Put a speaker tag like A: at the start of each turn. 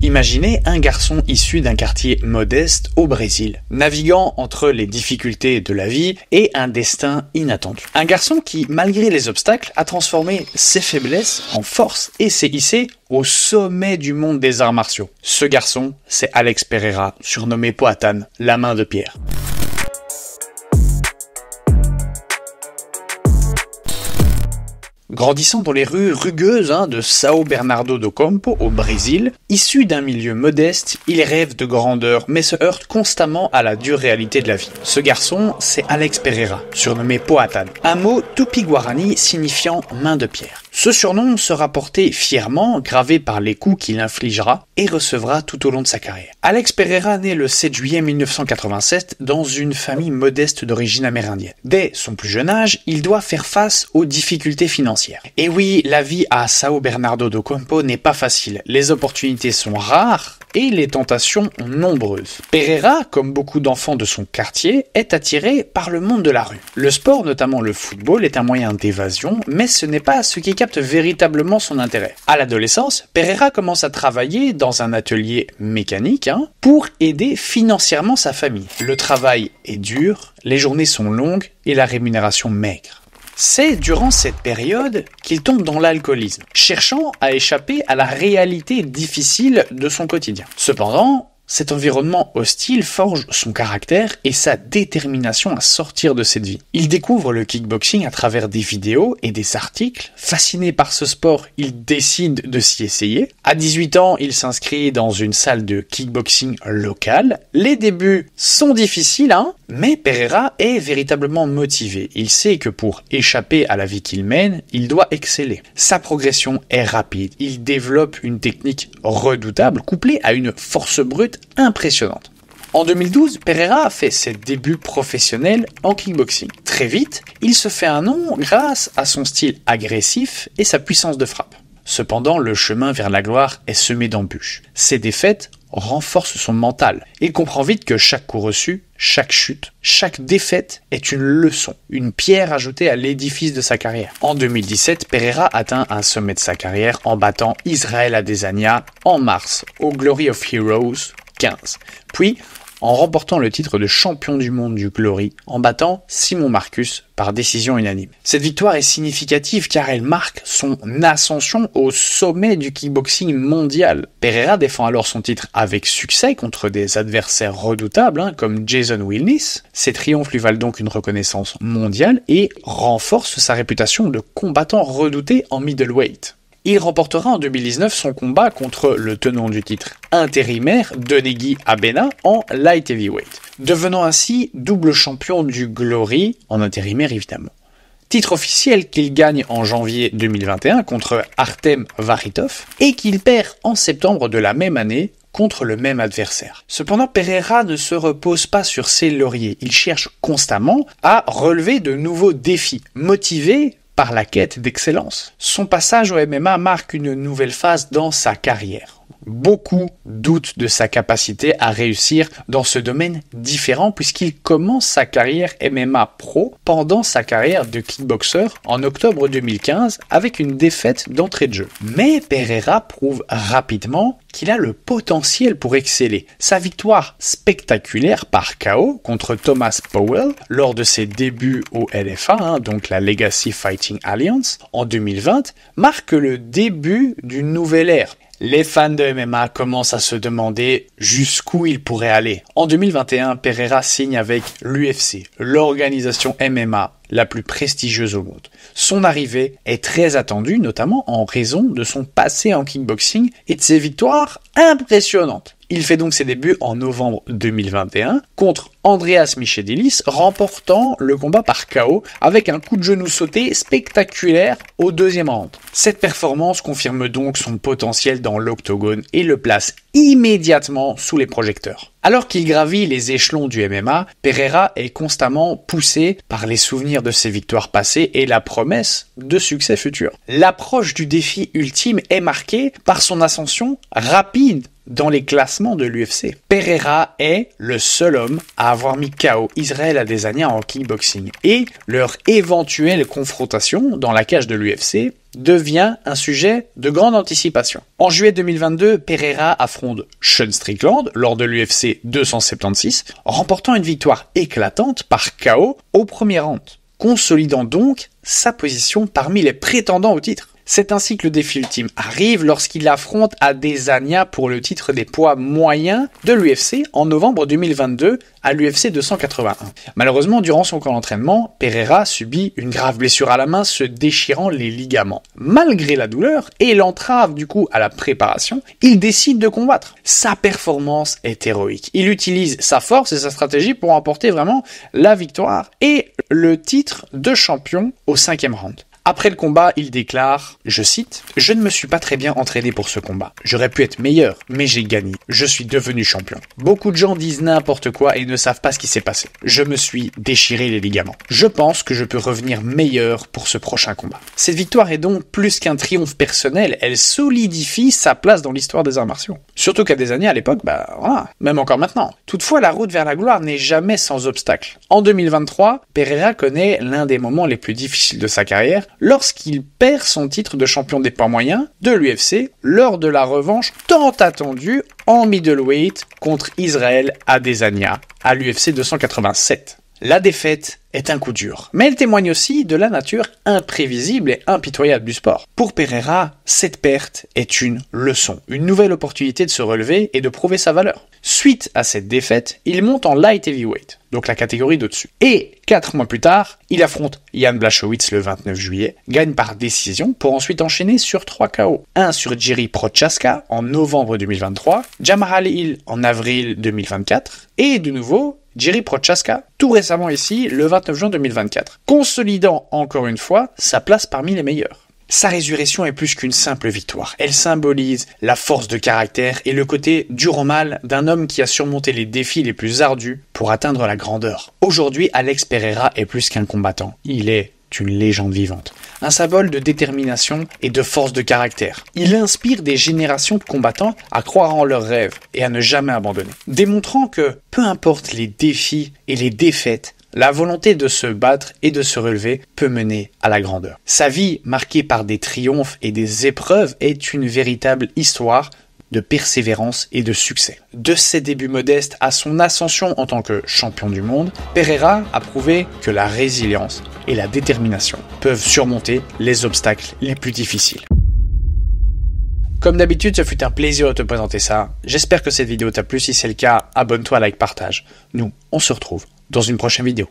A: Imaginez un garçon issu d'un quartier modeste au Brésil, naviguant entre les difficultés de la vie et un destin inattendu. Un garçon qui, malgré les obstacles, a transformé ses faiblesses en force et s'est hissé au sommet du monde des arts martiaux. Ce garçon, c'est Alex Pereira, surnommé Poatan, la main de pierre. Grandissant dans les rues rugueuses de São Bernardo do Campo, au Brésil, issu d'un milieu modeste, il rêve de grandeur mais se heurte constamment à la dure réalité de la vie. Ce garçon, c'est Alex Pereira, surnommé Poatan, un mot tupi-guarani signifiant main de pierre. Ce surnom sera porté fièrement, gravé par les coups qu'il infligera et recevra tout au long de sa carrière. Alex Pereira naît le 7 juillet 1987 dans une famille modeste d'origine amérindienne. Dès son plus jeune âge, il doit faire face aux difficultés financières. Et oui, la vie à São Bernardo do Campo n'est pas facile. Les opportunités sont rares et les tentations nombreuses. Pereira, comme beaucoup d'enfants de son quartier, est attiré par le monde de la rue. Le sport, notamment le football, est un moyen d'évasion, mais ce n'est pas ce qui capte véritablement son intérêt. À l'adolescence, Pereira commence à travailler dans un atelier mécanique pour aider financièrement sa famille. Le travail est dur, les journées sont longues et la rémunération maigre. C'est durant cette période qu'il tombe dans l'alcoolisme, cherchant à échapper à la réalité difficile de son quotidien. Cependant, cet environnement hostile forge son caractère et sa détermination à sortir de cette vie. Il découvre le kickboxing à travers des vidéos et des articles. Fasciné par ce sport, il décide de s'y essayer. À 18 ans, il s'inscrit dans une salle de kickboxing locale. Les débuts sont difficiles, mais Pereira est véritablement motivé. Il sait que pour échapper à la vie qu'il mène, il doit exceller. Sa progression est rapide. Il développe une technique redoutable couplée à une force brute impressionnante. En 2012, Pereira fait ses débuts professionnels en kickboxing. Très vite, il se fait un nom grâce à son style agressif et sa puissance de frappe. Cependant, le chemin vers la gloire est semé d'embûches. Ses défaites renforcent son mental. Il comprend vite que chaque coup reçu, chaque chute, chaque défaite est une leçon, une pierre ajoutée à l'édifice de sa carrière. En 2017, Pereira atteint un sommet de sa carrière en battant Israel Adesanya en mars au Glory of Heroes 15. Puis, en remportant le titre de champion du monde du Glory en battant Simon Marcus par décision unanime. Cette victoire est significative car elle marque son ascension au sommet du kickboxing mondial. Pereira défend alors son titre avec succès contre des adversaires redoutables comme Jason Wilnis. Ses triomphes lui valent donc une reconnaissance mondiale et renforcent sa réputation de combattant redouté en middleweight. Il remportera en 2019 son combat contre le tenant du titre intérimaire Denegui Abena en light heavyweight, devenant ainsi double champion du Glory en intérimaire évidemment. Titre officiel qu'il gagne en janvier 2021 contre Artem Varitov et qu'il perd en septembre de la même année contre le même adversaire. Cependant, Pereira ne se repose pas sur ses lauriers. Il cherche constamment à relever de nouveaux défis, motivé par la quête d'excellence. Son passage au MMA marque une nouvelle phase dans sa carrière. Beaucoup doutent de sa capacité à réussir dans ce domaine différent puisqu'il commence sa carrière MMA pro pendant sa carrière de kickboxer en octobre 2015 avec une défaite d'entrée de jeu. Mais Pereira prouve rapidement qu'il a le potentiel pour exceller. Sa victoire spectaculaire par KO contre Thomas Powell lors de ses débuts au LFA, donc la Legacy Fighting Alliance, en 2020, marque le début d'une nouvelle ère. Les fans de MMA commencent à se demander jusqu'où il pourrait aller. En 2021, Pereira signe avec l'UFC, l'organisation MMA la plus prestigieuse au monde. Son arrivée est très attendue, notamment en raison de son passé en kickboxing et de ses victoires impressionnantes. Il fait donc ses débuts en novembre 2021 contre Andreas Michedilis, remportant le combat par KO avec un coup de genou sauté spectaculaire au deuxième round. Cette performance confirme donc son potentiel dans l'octogone et le place immédiatement sous les projecteurs. Alors qu'il gravit les échelons du MMA, Pereira est constamment poussé par les souvenirs de ses victoires passées et la promesse de succès futur. L'approche du défi ultime est marquée par son ascension rapide dans les classements de l'UFC. Pereira est le seul homme à avoir mis KO Israel Adesanya en kickboxing et leur éventuelle confrontation dans la cage de l'UFC devient un sujet de grande anticipation. En juillet 2022, Pereira affronte Sean Strickland lors de l'UFC 276, remportant une victoire éclatante par KO au premier round, consolidant donc sa position parmi les prétendants au titre. C'est ainsi que le défi ultime arrive lorsqu'il affronte Adesanya pour le titre des poids moyens de l'UFC en novembre 2022 à l'UFC 281. Malheureusement, durant son camp d'entraînement, Pereira subit une grave blessure à la main se déchirant les ligaments. Malgré la douleur et l'entrave du coup à la préparation, il décide de combattre. Sa performance est héroïque. Il utilise sa force et sa stratégie pour emporter vraiment la victoire et le titre de champion au 5e round. Après le combat, il déclare, je cite, « Je ne me suis pas très bien entraîné pour ce combat. J'aurais pu être meilleur, mais j'ai gagné. Je suis devenu champion. Beaucoup de gens disent n'importe quoi et ne savent pas ce qui s'est passé. Je me suis déchiré les ligaments. Je pense que je peux revenir meilleur pour ce prochain combat. » Cette victoire est donc plus qu'un triomphe personnel, elle solidifie sa place dans l'histoire des arts martiaux. Surtout qu'Adesanya à l'époque, voilà, même encore maintenant. Toutefois, la route vers la gloire n'est jamais sans obstacle. En 2023, Pereira connaît l'un des moments les plus difficiles de sa carrière, lorsqu'il perd son titre de champion des poids moyens de l'UFC lors de la revanche tant attendue en middleweight contre Israel Adesanya à l'UFC 287. La défaite est un coup dur, mais elle témoigne aussi de la nature imprévisible et impitoyable du sport. Pour Pereira, cette perte est une leçon, une nouvelle opportunité de se relever et de prouver sa valeur. Suite à cette défaite, il monte en light heavyweight, donc la catégorie d'au-dessus. Et 4 mois plus tard, il affronte Jan Blachowicz le 29 juillet, gagne par décision pour ensuite enchaîner sur 3 KO. Un sur Jiří Procházka en novembre 2023, Jamahal Hill en avril 2024 et de nouveau Jiří Procházka, tout récemment ici, le 29 juin 2024, consolidant encore une fois sa place parmi les meilleurs. Sa résurrection est plus qu'une simple victoire. Elle symbolise la force de caractère et le côté dur au mal d'un homme qui a surmonté les défis les plus ardus pour atteindre la grandeur. Aujourd'hui, Alex Pereira est plus qu'un combattant. Il est une légende vivante. Un symbole de détermination et de force de caractère. Il inspire des générations de combattants à croire en leurs rêves et à ne jamais abandonner. Démontrant que, peu importe les défis et les défaites, la volonté de se battre et de se relever peut mener à la grandeur. Sa vie, marquée par des triomphes et des épreuves, est une véritable histoire de persévérance et de succès. De ses débuts modestes à son ascension en tant que champion du monde, Pereira a prouvé que la résilience et la détermination peuvent surmonter les obstacles les plus difficiles. Comme d'habitude, ce fut un plaisir de te présenter ça. J'espère que cette vidéo t'a plu. Si c'est le cas, abonne-toi, like, partage. Nous, on se retrouve dans une prochaine vidéo.